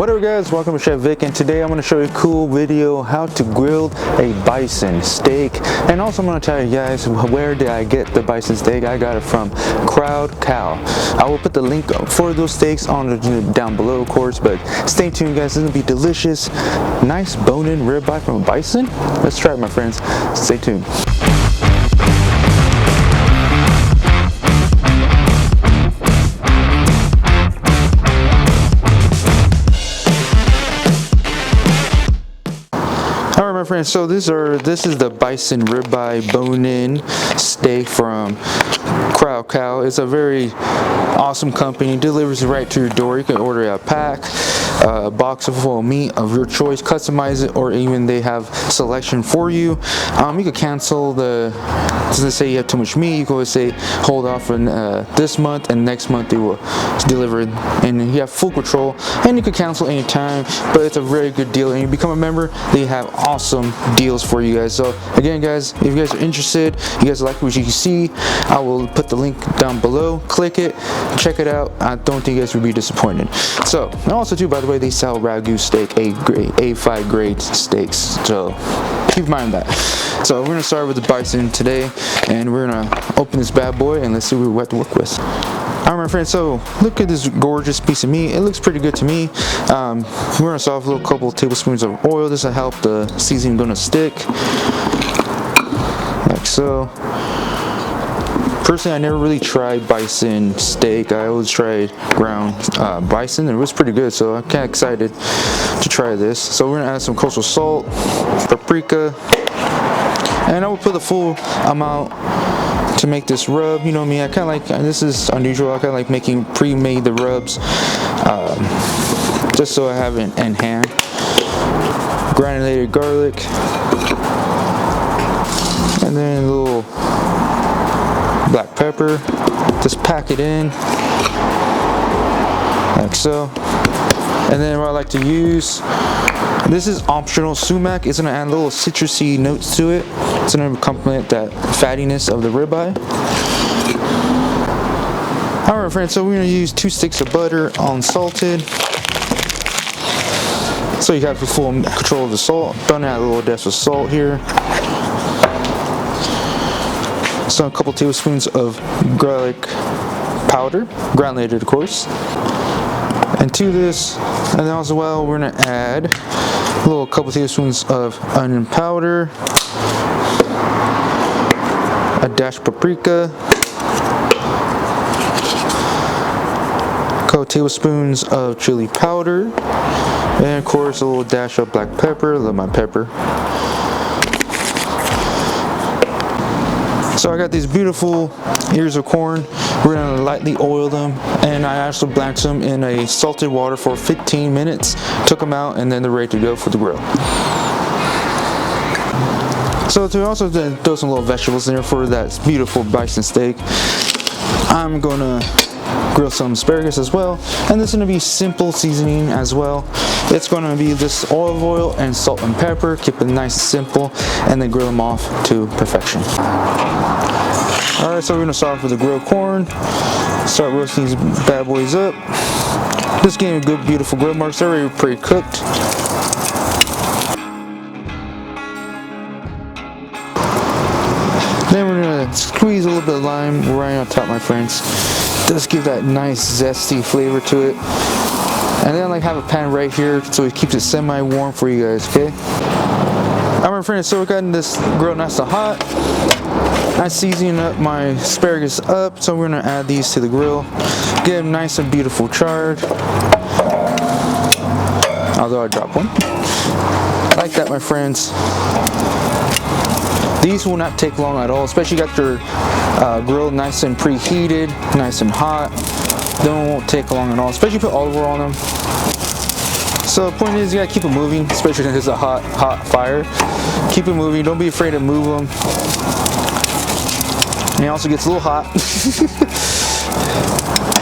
What up guys, welcome to Chef Vic, and today I'm going to show you a cool video how to grill a bison steak. And also I'm going to tell you guys where did I get the bison steak. I got it from Crowd Cow. I will put the link for those steaks down below of course, but stay tuned guys, it's going to be delicious. Nice bone-in ribeye from a bison. Let's try it my friends, stay tuned. Alright my friends, so this is the bison ribeye bone-in steak from Crowd Cow. It's a very awesome company, delivers it right to your door. You can order a pack, a box full of meat of your choice, customize it, or even they have selection for you. You could cancel let's say you have too much meat, you can always say hold off for this month, and next month they will deliver it, and you have full control, and you can cancel anytime, but it's a very good deal. And you become a member, they have awesome deals for you guys. So again guys, if you guys are interested, you guys like what you see, I will put the link down below, click it, check it out. I don't think you guys will be disappointed. So, and also too, by the way, they sell Ragu steak, A5 grade steaks, so keep in mind that. So we're gonna start with the bison today, and we're gonna open this bad boy and let's see what we have to work with. Alright my friends, so look at this gorgeous piece of meat. It looks pretty good to me. We're gonna start off with a couple tablespoons of oil. This will help the seasoning gonna stick, like so. Personally, I never really tried bison steak. I always tried ground bison, and it was pretty good, so I'm kind of excited to try this. So we're gonna add some coastal salt, paprika, and I will put the full amount to make this rub. You know me, I kind of like, this is unusual, I kind of like making pre-made the rubs, just so I have it in hand. Granulated garlic, and then a little black pepper. Just pack it in like so. And then what I like to use, this is optional, sumac. It's gonna add little citrusy notes to it. It's gonna complement that fattiness of the ribeye. Alright friends, so we're gonna use 2 sticks of butter unsalted, so you have the full control of the salt. Don't add a little dash of salt here. So a couple tablespoons of garlic powder, granulated of course. And to this, and then as well, we're gonna add a couple tablespoons of onion powder, a dash of paprika, a couple tablespoons of chili powder, and of course a little dash of black pepper. I love my pepper. So I got these beautiful ears of corn. We're gonna lightly oil them, and I actually blanched them in a salted water for 15 minutes. Took them out, and then they're ready to go for the grill. So to also throw some little vegetables in there for that beautiful bison steak, I'm gonna grill some asparagus as well, and this is gonna be simple seasoning as well. It's gonna be this olive oil and salt and pepper. Keep it nice and simple, and then grill them off to perfection. Alright, so we're gonna start off with the grilled corn. Start roasting these bad boys up. Just getting a good beautiful grill marks. They're already pre-cooked. Then we're gonna squeeze a little bit of lime right on top my friends. Just give that nice zesty flavor to it. And then I like have a pan right here so it keeps it semi-warm for you guys, okay? Alright my friends, so we're getting this grill nice and hot. I'm seasoning up my asparagus up, so we're gonna add these to the grill. Get them nice and beautiful charred. Although I dropped one. Like that my friends. These will not take long at all, especially got your grill nice and preheated, nice and hot. They won't take long at all, especially if you put olive oil on them. So the point is, you gotta keep it moving, especially if it's a hot fire. Keep it moving, don't be afraid to move them. And it also gets a little hot.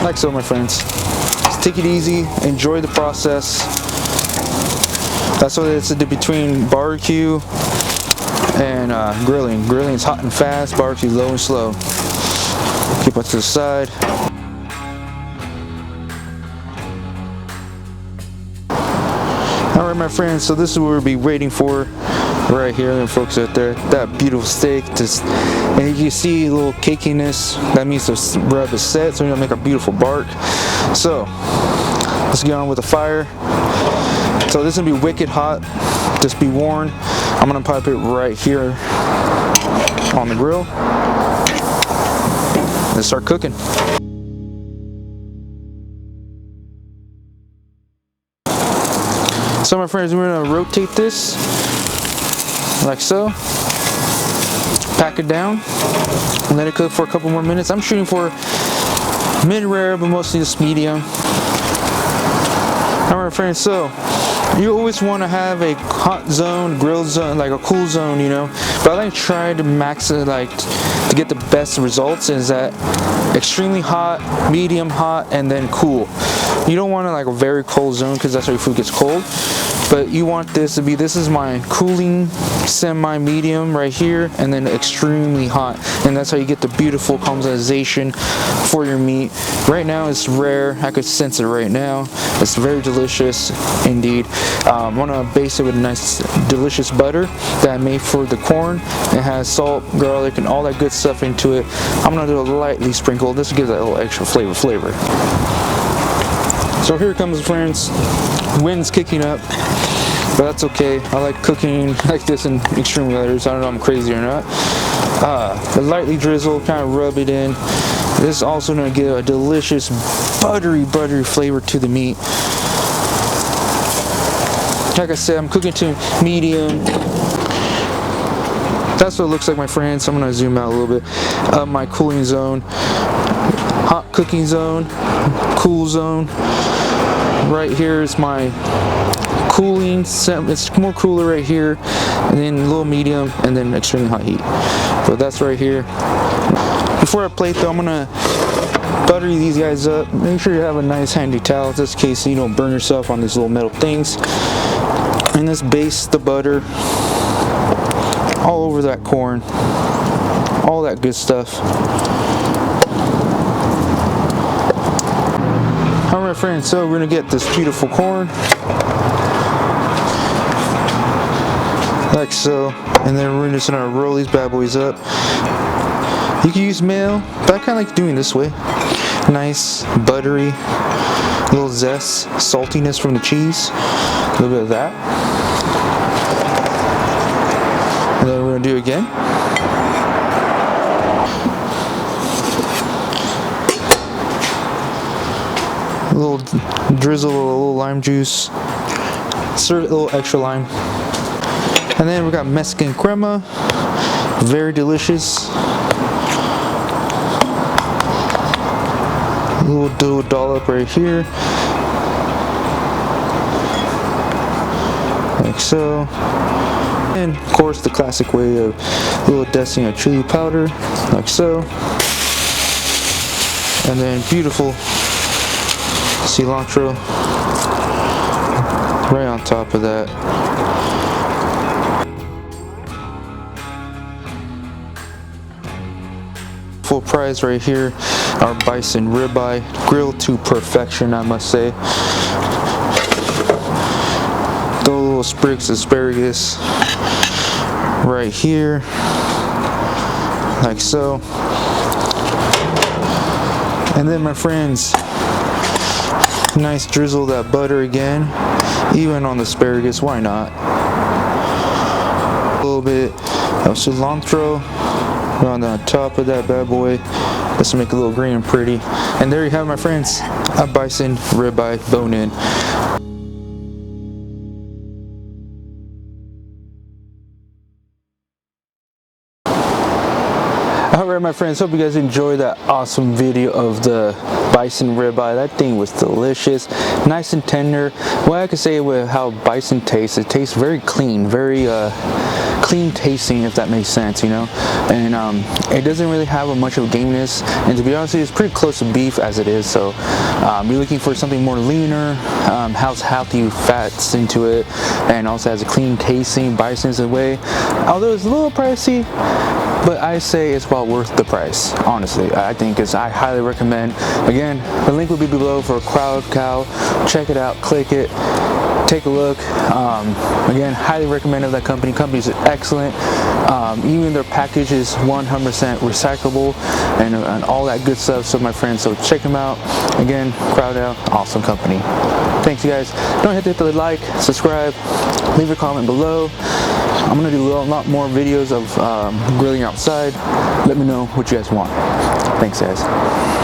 Like so my friends. Just take it easy, enjoy the process. That's what it's between barbecue and grilling. Grilling is hot and fast, barbecue low and slow. Keep it to the side. Alright my friends, so this is what we'll be waiting for right here. And folks out there, that beautiful steak, just, and you can see a little cakiness. That means the rub is set, so you're gonna make a beautiful bark. So let's get on with the fire. So this is gonna be wicked hot, just be warned. I'm gonna pop it right here on the grill. Let's start cooking. So my friends, we're gonna rotate this like so. Pack it down and let it cook for a couple more minutes. I'm shooting for mid-rare, but mostly just medium. Alright friends, so you always want to have a hot zone, grill zone, like a cool zone, you know. But I like to try to max it, like to get the best results is that extremely hot, medium hot, and then cool. You don't want to like a very cold zone because that's how your food gets cold. But you want this to be, this is my cooling semi-medium right here, and then extremely hot, and that's how you get the beautiful caramelization for your meat. Right now it's rare, I could sense it right now. It's very delicious indeed. I'm gonna base it with a nice delicious butter that I made for the corn. It has salt, garlic, and all that good stuff into it. I'm gonna do a lightly sprinkle. This gives that a little extra flavor. So here it comes, friends. Wind's kicking up, but that's okay. I like cooking like this in extreme weathers. I don't know if I'm crazy or not. The lightly drizzle, kind of rub it in. This is also going to give a delicious buttery flavor to the meat. Like I said, I'm cooking to medium. That's what it looks like, my friends. I'm going to zoom out a little bit. My cooling zone, hot cooking zone, cool zone. Right here is my cooling. It's more cooler right here, and then a little medium, and then extremely hot heat. So that's right here. Before I plate though, I'm gonna butter these guys up. Make sure you have a nice handy towel just in case you don't burn yourself on these little metal things. And let's baste the butter all over that corn, all that good stuff. Alright friends, so we're gonna get this beautiful corn like so, and then we're just gonna roll these bad boys up. You can use mayo, but I kinda like doing this way. Nice, buttery, little zest, saltiness from the cheese, a little bit of that. And then we're gonna do it again. A little drizzle, a little lime juice, serve it a little extra lime. And then we got Mexican crema, very delicious. A little dollop right here, like so. And of course the classic way of a little dusting of chili powder, like so. And then beautiful cilantro right on top of that. Full prize right here, our bison ribeye, grilled to perfection, I must say. Throw little sprigs of asparagus right here, like so. And then my friends, nice drizzle of that butter again, even on the asparagus, why not? A little bit of cilantro on the top of that bad boy, just to make it a little green and pretty. And there you have it, my friends, a bison ribeye bone-in. Alright my friends, hope you guys enjoyed that awesome video of the bison ribeye. That thing was delicious, nice and tender. What I could say with how bison tastes, it tastes very clean, very clean tasting, if that makes sense, you know. And it doesn't really have much of a gameness, and to be honest, it's pretty close to beef as it is. So you're looking for something more leaner, has healthy fats into it, and also has a clean tasting. Bison's a way, although it's a little pricey, but I say it's well worth the price. Honestly, I think I highly recommend. Again, the link will be below for Crowd Cow. Check it out, click it. take a look. Again, highly recommend of that company. Company's excellent. Even their package is 100% recyclable and all that good stuff. So my friends, so check them out. Again, Crowdell, awesome company. Thanks you guys. Don't hit the like, subscribe, leave a comment below. I'm gonna do a lot more videos of grilling outside. Let me know what you guys want. Thanks guys.